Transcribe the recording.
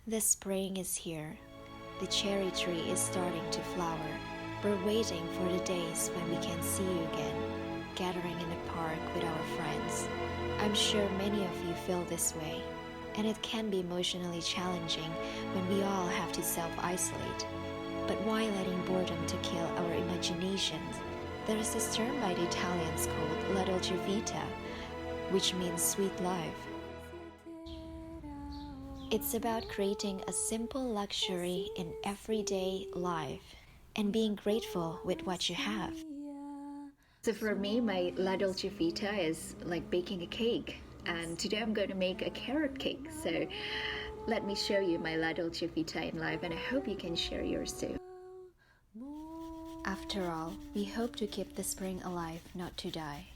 The spring is here. The cherry tree is starting to flower. We're waiting for the days when we can see you again, gathering in the park with our friends. I'm sure many of you feel this way, and it can be emotionally challenging when we all have to self-isolate. But why letting boredom to kill our imaginations? There is this term by the Italians called Ladolcevita, which means sweet life. It's about creating a simple luxury in everyday life and being grateful with what you have. So for me, my La Dolce Vita is like baking a cake. And today I'm going to make a carrot cake. So let me show you my La Dolce Vita in life, and I hope you can share yours too. After all, we hope to keep the spring alive, not to die.